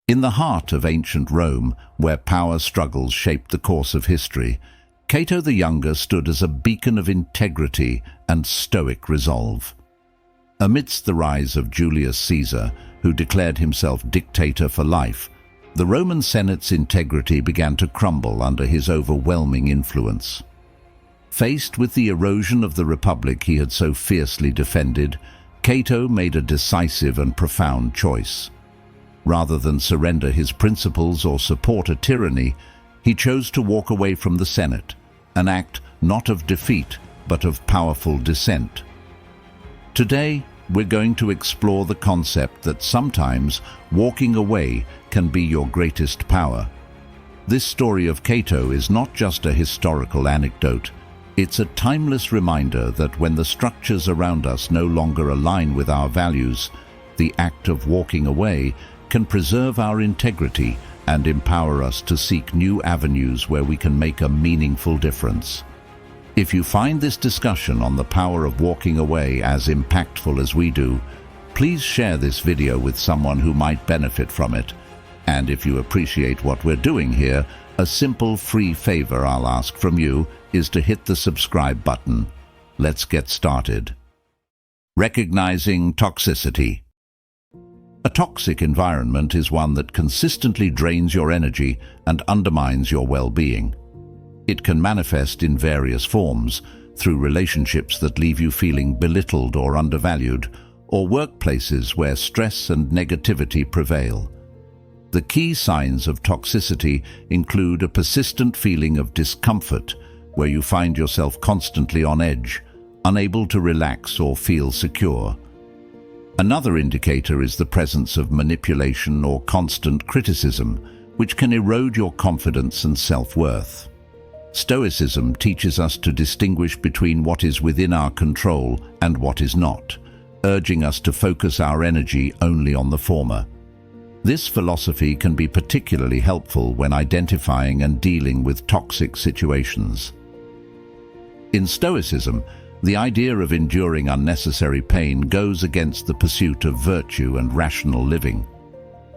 In the heart of ancient Rome, where power struggles shaped the course of history, Cato the Younger stood as a beacon of integrity and stoic resolve. Amidst the rise of Julius Caesar, who declared himself dictator for life, the Roman Senate's integrity began to crumble under his overwhelming influence. Faced with the erosion of the republic he had so fiercely defended, Cato made a decisive and profound choice. Rather than surrender his principles or support a tyranny, he chose to walk away from the Senate, an act not of defeat but of powerful dissent. Today, we're going to explore the concept that sometimes walking away can be your greatest power. This story of Cato is not just a historical anecdote. It's a timeless reminder that when the structures around us no longer align with our values, the act of walking away can preserve our integrity and empower us to seek new avenues where we can make a meaningful difference. If you find this discussion on the power of walking away as impactful as we do, please share this video with someone who might benefit from it. And if you appreciate what we're doing here, a simple free favor I'll ask from you is to hit the subscribe button. Let's get started. Recognizing toxicity. A toxic environment is one that consistently drains your energy and undermines your well-being. It can manifest in various forms, through relationships that leave you feeling belittled or undervalued, or workplaces where stress and negativity prevail. The key signs of toxicity include a persistent feeling of discomfort, where you find yourself constantly on edge, unable to relax or feel secure. Another indicator is the presence of manipulation or constant criticism, which can erode your confidence and self-worth. Stoicism teaches us to distinguish between what is within our control and what is not, urging us to focus our energy only on the former. This philosophy can be particularly helpful when identifying and dealing with toxic situations. In Stoicism, the idea of enduring unnecessary pain goes against the pursuit of virtue and rational living.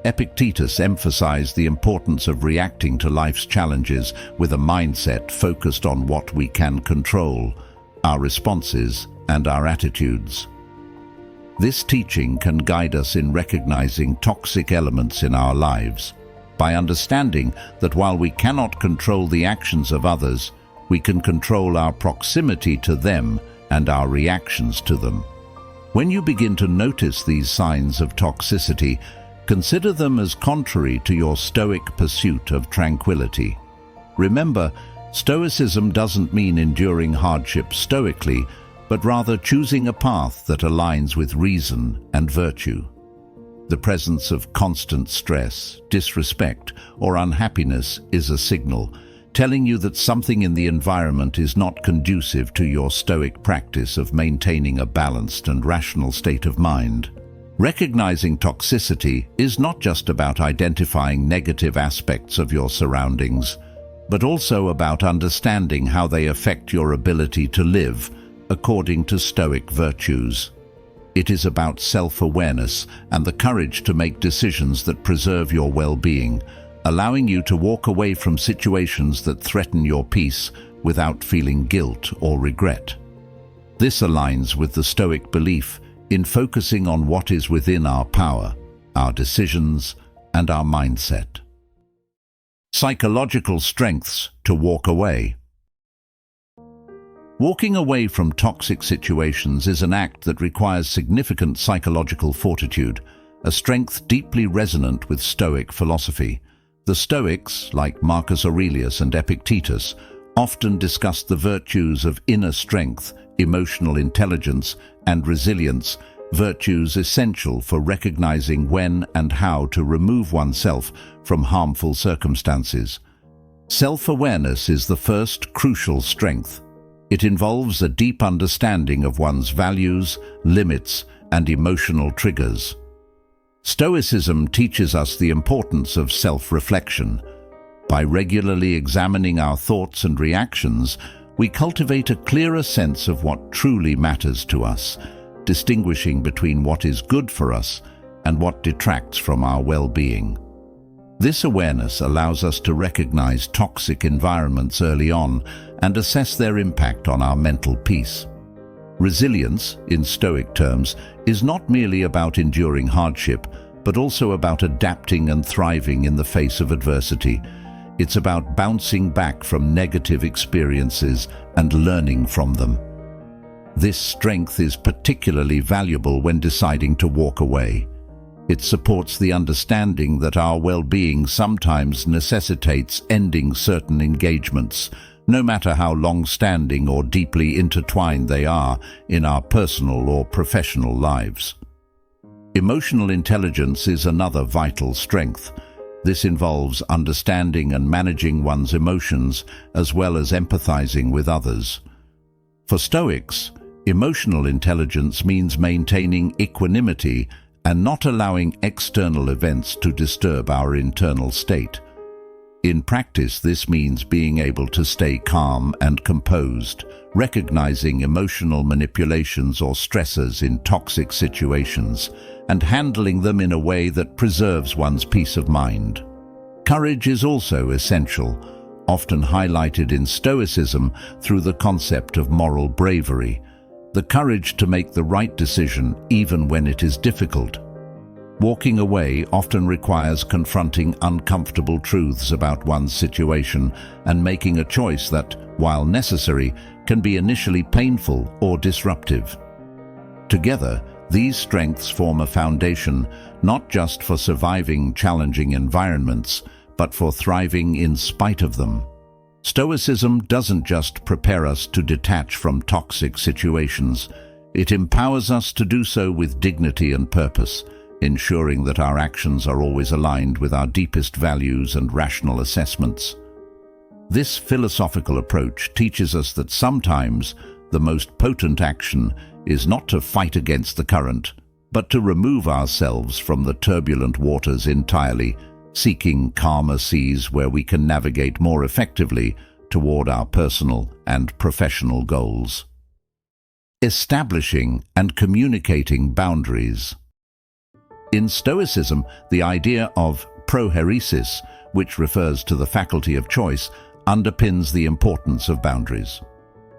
Epictetus emphasized the importance of reacting to life's challenges with a mindset focused on what we can control, our responses and our attitudes. This teaching can guide us in recognizing toxic elements in our lives, by understanding that while we cannot control the actions of others, we can control our proximity to them and our reactions to them. When you begin to notice these signs of toxicity, consider them as contrary to your stoic pursuit of tranquility. Remember, Stoicism doesn't mean enduring hardship stoically, but rather choosing a path that aligns with reason and virtue. The presence of constant stress, disrespect, or unhappiness is a signal, telling you that something in the environment is not conducive to your stoic practice of maintaining a balanced and rational state of mind. Recognizing toxicity is not just about identifying negative aspects of your surroundings, but also about understanding how they affect your ability to live according to stoic virtues. It is about self-awareness and the courage to make decisions that preserve your well-being, allowing you to walk away from situations that threaten your peace without feeling guilt or regret. This aligns with the Stoic belief in focusing on what is within our power, our decisions, and our mindset. Psychological strengths to walk away. Walking away from toxic situations is an act that requires significant psychological fortitude, a strength deeply resonant with Stoic philosophy. The Stoics, like Marcus Aurelius and Epictetus, often discussed the virtues of inner strength, emotional intelligence, and resilience, virtues essential for recognizing when and how to remove oneself from harmful circumstances. Self-awareness is the first crucial strength. It involves a deep understanding of one's values, limits, and emotional triggers. Stoicism teaches us the importance of self-reflection. By regularly examining our thoughts and reactions, we cultivate a clearer sense of what truly matters to us, distinguishing between what is good for us and what detracts from our well-being. This awareness allows us to recognize toxic environments early on and assess their impact on our mental peace. Resilience, in Stoic terms, is not merely about enduring hardship, but also about adapting and thriving in the face of adversity. It's about bouncing back from negative experiences and learning from them. This strength is particularly valuable when deciding to walk away. It supports the understanding that our well-being sometimes necessitates ending certain engagements, no matter how long-standing or deeply intertwined they are in our personal or professional lives. Emotional intelligence is another vital strength. This involves understanding and managing one's emotions, as well as empathizing with others. For Stoics, emotional intelligence means maintaining equanimity and not allowing external events to disturb our internal state. In practice, this means being able to stay calm and composed, recognizing emotional manipulations or stressors in toxic situations, and handling them in a way that preserves one's peace of mind. Courage is also essential, often highlighted in Stoicism through the concept of moral bravery, the courage to make the right decision even when it is difficult. Walking away often requires confronting uncomfortable truths about one's situation and making a choice that, while necessary, can be initially painful or disruptive. Together, these strengths form a foundation not just for surviving challenging environments, but for thriving in spite of them. Stoicism doesn't just prepare us to detach from toxic situations, it empowers us to do so with dignity and purpose, ensuring that our actions are always aligned with our deepest values and rational assessments. This philosophical approach teaches us that sometimes the most potent action is not to fight against the current, but to remove ourselves from the turbulent waters entirely, seeking calmer seas where we can navigate more effectively toward our personal and professional goals. Establishing and communicating boundaries. In Stoicism, the idea of prohairesis, which refers to the faculty of choice, underpins the importance of boundaries.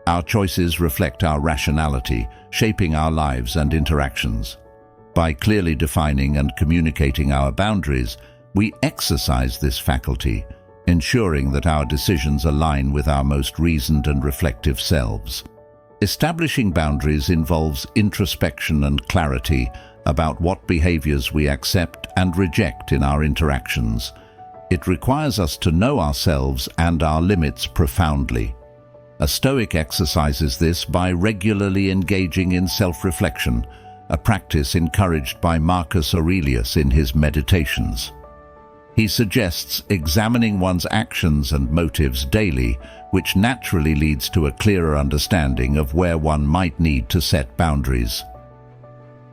Our choices reflect our rationality, shaping our lives and interactions. By clearly defining and communicating our boundaries, we exercise this faculty, ensuring that our decisions align with our most reasoned and reflective selves. Establishing boundaries involves introspection and clarity about what behaviors we accept and reject in our interactions. It requires us to know ourselves and our limits profoundly. A Stoic exercises this by regularly engaging in self-reflection, a practice encouraged by Marcus Aurelius in his Meditations. He suggests examining one's actions and motives daily, which naturally leads to a clearer understanding of where one might need to set boundaries.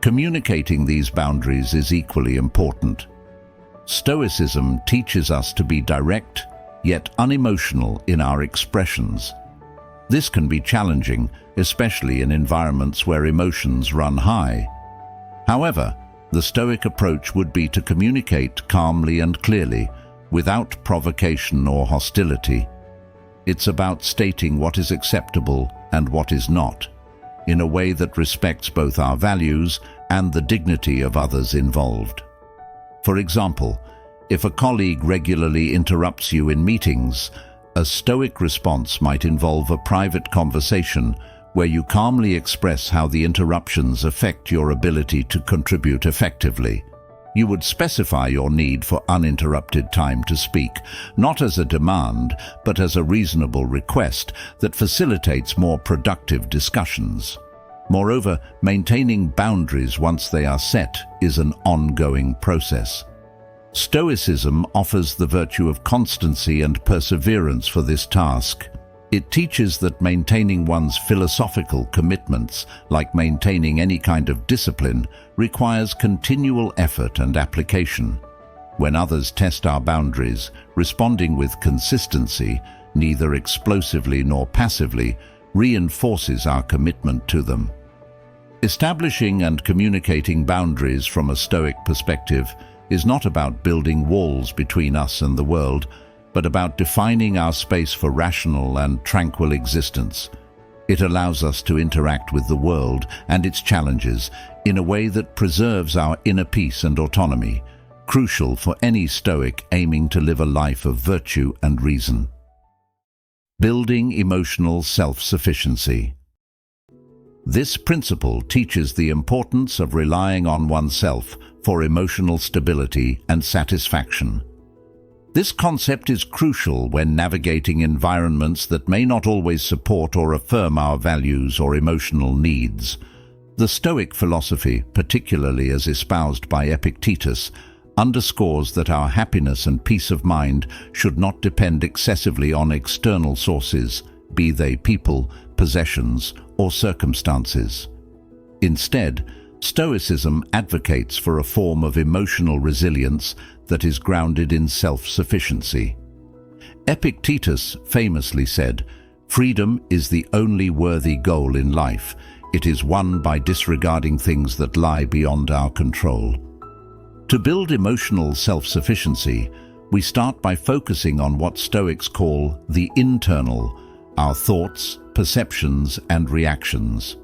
Communicating these boundaries is equally important. Stoicism teaches us to be direct, yet unemotional in our expressions. This can be challenging, especially in environments where emotions run high. However, the Stoic approach would be to communicate calmly and clearly, without provocation or hostility. It's about stating what is acceptable and what is not, in a way that respects both our values and the dignity of others involved. For example, if a colleague regularly interrupts you in meetings, a Stoic response might involve a private conversation where you calmly express how the interruptions affect your ability to contribute effectively. You would specify your need for uninterrupted time to speak, not as a demand, but as a reasonable request that facilitates more productive discussions. Moreover, maintaining boundaries once they are set is an ongoing process. Stoicism offers the virtue of constancy and perseverance for this task. It teaches that maintaining one's philosophical commitments, like maintaining any kind of discipline, requires continual effort and application. When others test our boundaries, responding with consistency, neither explosively nor passively, reinforces our commitment to them. Establishing and communicating boundaries from a Stoic perspective is not about building walls between us and the world, but about defining our space for rational and tranquil existence. It allows us to interact with the world and its challenges in a way that preserves our inner peace and autonomy, crucial for any Stoic aiming to live a life of virtue and reason. Building emotional self-sufficiency. This principle teaches the importance of relying on oneself for emotional stability and satisfaction. This concept is crucial when navigating environments that may not always support or affirm our values or emotional needs. The Stoic philosophy, particularly as espoused by Epictetus, underscores that our happiness and peace of mind should not depend excessively on external sources, be they people, possessions, or circumstances. Instead, Stoicism advocates for a form of emotional resilience that is grounded in self-sufficiency. Epictetus famously said, "Freedom is the only worthy goal in life. It is won by disregarding things that lie beyond our control." To build emotional self-sufficiency, we start by focusing on what Stoics call the internal, our thoughts, perceptions, and reactions.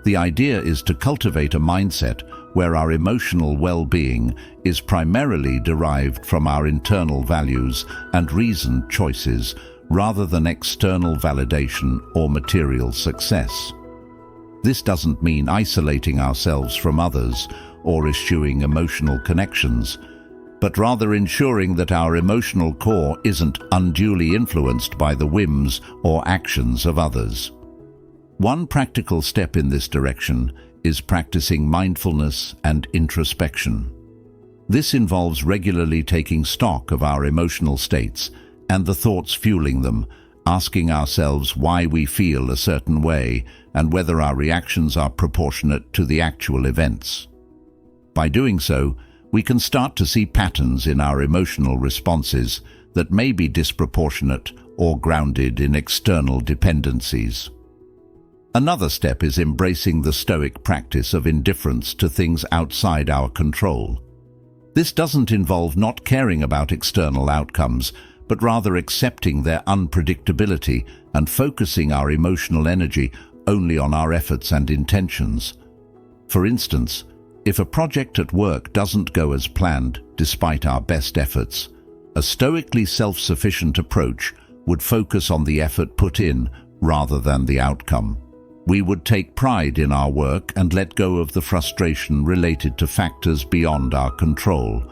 The idea is to cultivate a mindset where our emotional well-being is primarily derived from our internal values and reasoned choices rather than external validation or material success. This doesn't mean isolating ourselves from others or eschewing emotional connections, but rather ensuring that our emotional core isn't unduly influenced by the whims or actions of others. One practical step in this direction is practicing mindfulness and introspection. This involves regularly taking stock of our emotional states and the thoughts fueling them, asking ourselves why we feel a certain way and whether our reactions are proportionate to the actual events. By doing so, we can start to see patterns in our emotional responses that may be disproportionate or grounded in external dependencies. Another step is embracing the Stoic practice of indifference to things outside our control. This doesn't involve not caring about external outcomes, but rather accepting their unpredictability and focusing our emotional energy only on our efforts and intentions. For instance, if a project at work doesn't go as planned despite our best efforts, a stoically self-sufficient approach would focus on the effort put in rather than the outcome. We would take pride in our work and let go of the frustration related to factors beyond our control.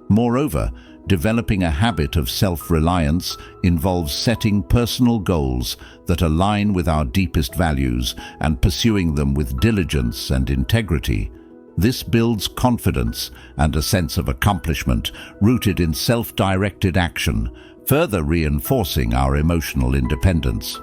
Moreover, developing a habit of self-reliance involves setting personal goals that align with our deepest values and pursuing them with diligence and integrity. This builds confidence and a sense of accomplishment rooted in self-directed action, further reinforcing our emotional independence.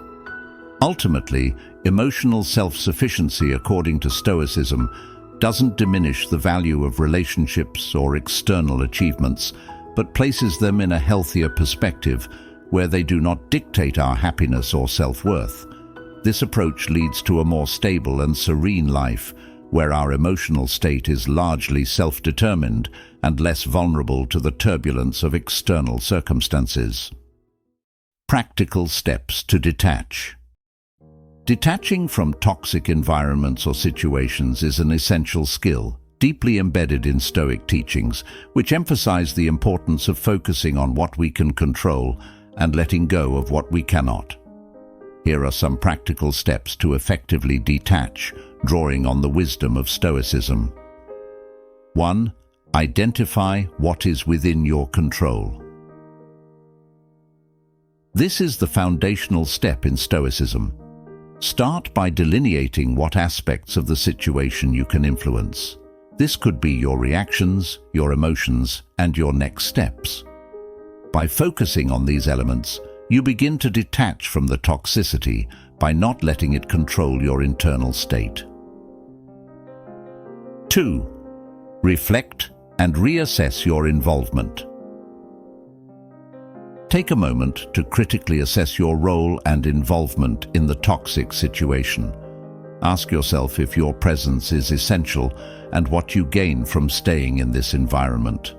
Ultimately, emotional self-sufficiency, according to Stoicism, doesn't diminish the value of relationships or external achievements, but places them in a healthier perspective where they do not dictate our happiness or self-worth. This approach leads to a more stable and serene life, where our emotional state is largely self-determined and less vulnerable to the turbulence of external circumstances. Practical steps to detach. Detaching from toxic environments or situations is an essential skill, deeply embedded in Stoic teachings, which emphasize the importance of focusing on what we can control and letting go of what we cannot. Here are some practical steps to effectively detach, drawing on the wisdom of Stoicism. 1. Identify what is within your control. This is the foundational step in Stoicism. Start by delineating what aspects of the situation you can influence. This could be your reactions, your emotions, and your next steps. By focusing on these elements, you begin to detach from the toxicity by not letting it control your internal state. 2. Reflect and reassess your involvement. Take a moment to critically assess your role and involvement in the toxic situation. Ask yourself if your presence is essential and what you gain from staying in this environment.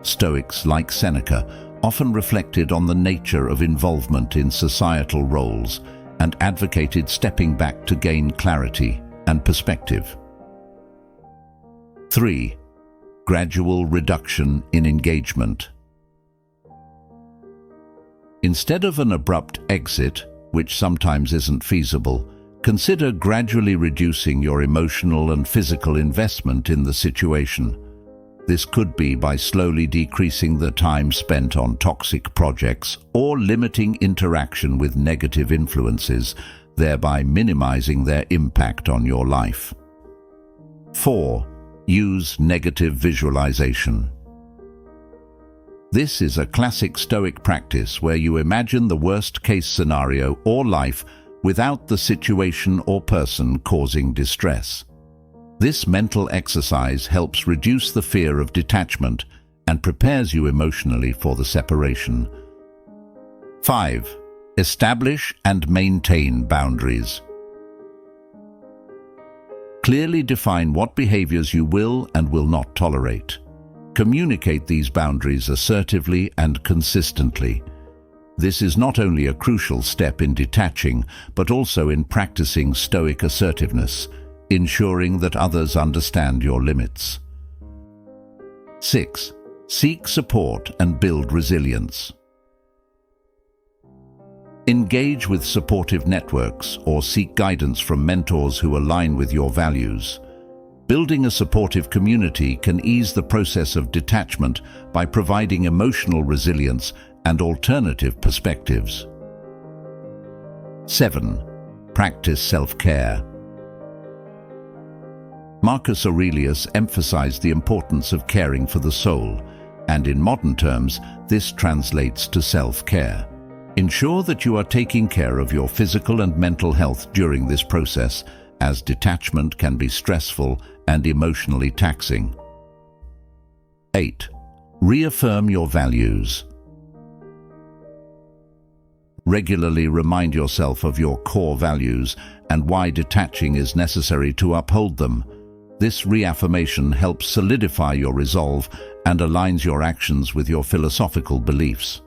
Stoics, like Seneca, often reflected on the nature of involvement in societal roles and advocated stepping back to gain clarity and perspective. 3. Gradual reduction in engagement. Instead of an abrupt exit, which sometimes isn't feasible, consider gradually reducing your emotional and physical investment in the situation. This could be by slowly decreasing the time spent on toxic projects or limiting interaction with negative influences, thereby minimizing their impact on your life. 4. Use negative visualization. This is a classic Stoic practice where you imagine the worst-case scenario or life without the situation or person causing distress. This mental exercise helps reduce the fear of detachment and prepares you emotionally for the separation. 5. Establish and maintain boundaries. Clearly define what behaviors you will and will not tolerate. Communicate these boundaries assertively and consistently. This is not only a crucial step in detaching, but also in practicing Stoic assertiveness, ensuring that others understand your limits. 6. Seek support and build resilience. Engage with supportive networks or seek guidance from mentors who align with your values. Building a supportive community can ease the process of detachment by providing emotional resilience and alternative perspectives. 7. Practice self-care. Marcus Aurelius emphasized the importance of caring for the soul, and in modern terms, this translates to self-care. Ensure that you are taking care of your physical and mental health during this process, as detachment can be stressful and emotionally taxing. 8. Reaffirm your values. Regularly remind yourself of your core values and why detaching is necessary to uphold them. This reaffirmation helps solidify your resolve and aligns your actions with your philosophical beliefs.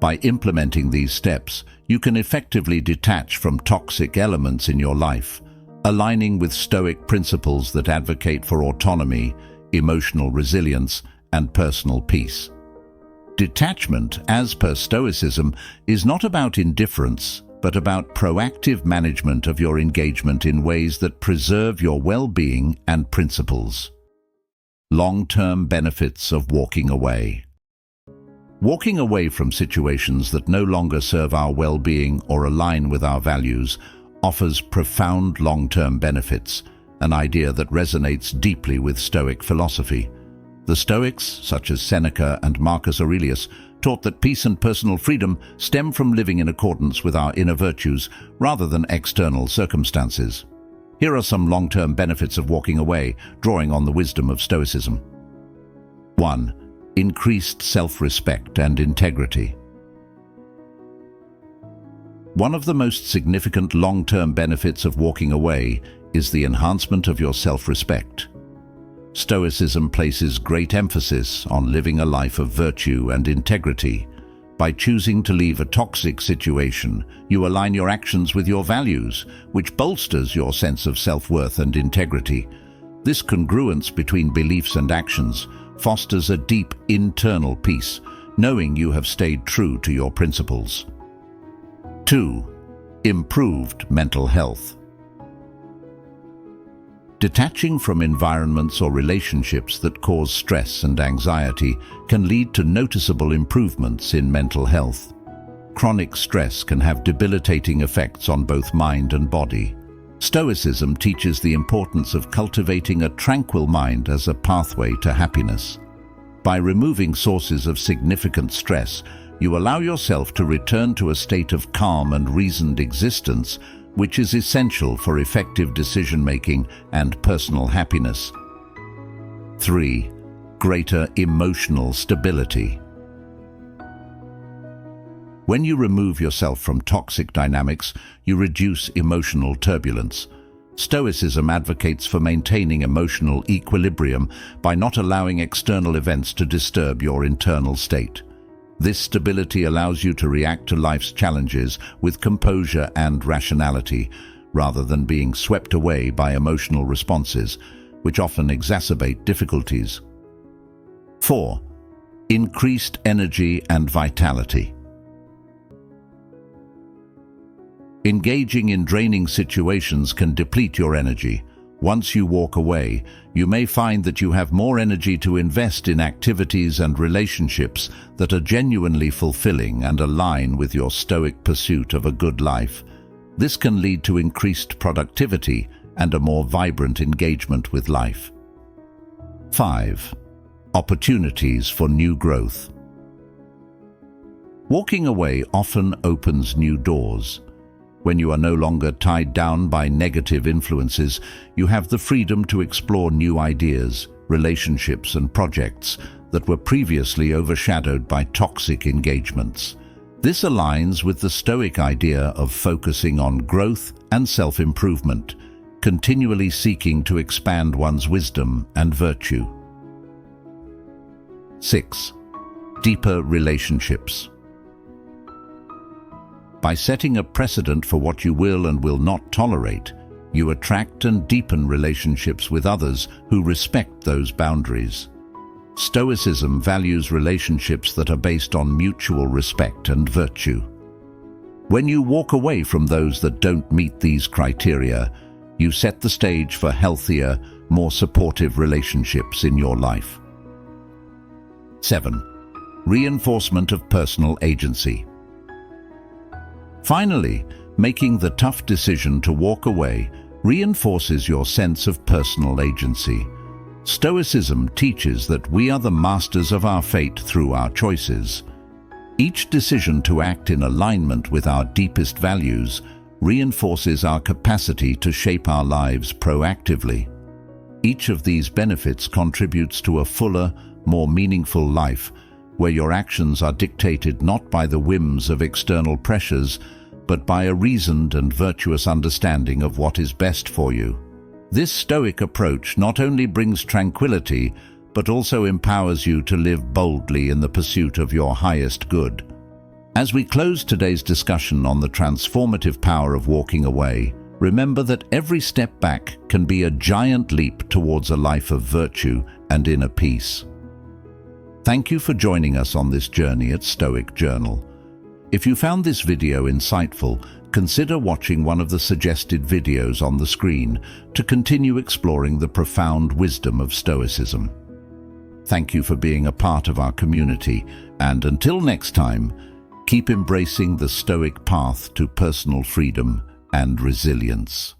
By implementing these steps, you can effectively detach from toxic elements in your life, aligning with Stoic principles that advocate for autonomy, emotional resilience, and personal peace. Detachment, as per Stoicism, is not about indifference, but about proactive management of your engagement in ways that preserve your well-being and principles. Long-term benefits of walking away. Walking away from situations that no longer serve our well-being or align with our values offers profound long-term benefits, an idea that resonates deeply with Stoic philosophy. The Stoics, such as Seneca and Marcus Aurelius, taught that peace and personal freedom stem from living in accordance with our inner virtues rather than external circumstances. Here are some long-term benefits of walking away, drawing on the wisdom of Stoicism. 1. Increased self-respect and integrity. One of the most significant long-term benefits of walking away is the enhancement of your self-respect. Stoicism places great emphasis on living a life of virtue and integrity. By choosing to leave a toxic situation, you align your actions with your values, which bolsters your sense of self-worth and integrity. This congruence between beliefs and actions fosters a deep internal peace, knowing you have stayed true to your principles. 2. Improved mental health. Detaching from environments or relationships that cause stress and anxiety can lead to noticeable improvements in mental health. Chronic stress can have debilitating effects on both mind and body. Stoicism teaches the importance of cultivating a tranquil mind as a pathway to happiness. By removing sources of significant stress, you allow yourself to return to a state of calm and reasoned existence, which is essential for effective decision-making and personal happiness. 3. Greater emotional stability. When you remove yourself from toxic dynamics, you reduce emotional turbulence. Stoicism advocates for maintaining emotional equilibrium by not allowing external events to disturb your internal state. This stability allows you to react to life's challenges with composure and rationality, rather than being swept away by emotional responses, which often exacerbate difficulties. 4. Increased energy and vitality. Engaging in draining situations can deplete your energy. Once you walk away, you may find that you have more energy to invest in activities and relationships that are genuinely fulfilling and align with your stoic pursuit of a good life. This can lead to increased productivity and a more vibrant engagement with life. 5. Opportunities for new growth. Walking away often opens new doors. When you are no longer tied down by negative influences, you have the freedom to explore new ideas, relationships, and projects that were previously overshadowed by toxic engagements. This aligns with the Stoic idea of focusing on growth and self-improvement, continually seeking to expand one's wisdom and virtue. 6. Deeper relationships. By setting a precedent for what you will and will not tolerate, you attract and deepen relationships with others who respect those boundaries. Stoicism values relationships that are based on mutual respect and virtue. When you walk away from those that don't meet these criteria, you set the stage for healthier, more supportive relationships in your life. 7. Reinforcement of personal agency. Finally, making the tough decision to walk away reinforces your sense of personal agency. Stoicism teaches that we are the masters of our fate through our choices. Each decision to act in alignment with our deepest values reinforces our capacity to shape our lives proactively. Each of these benefits contributes to a fuller, more meaningful life, where your actions are dictated not by the whims of external pressures, but by a reasoned and virtuous understanding of what is best for you. This Stoic approach not only brings tranquility, but also empowers you to live boldly in the pursuit of your highest good. As we close today's discussion on the transformative power of walking away, remember that every step back can be a giant leap towards a life of virtue and inner peace. Thank you for joining us on this journey at Stoic Journal. If you found this video insightful, consider watching one of the suggested videos on the screen to continue exploring the profound wisdom of Stoicism. Thank you for being a part of our community, and until next time, keep embracing the Stoic path to personal freedom and resilience.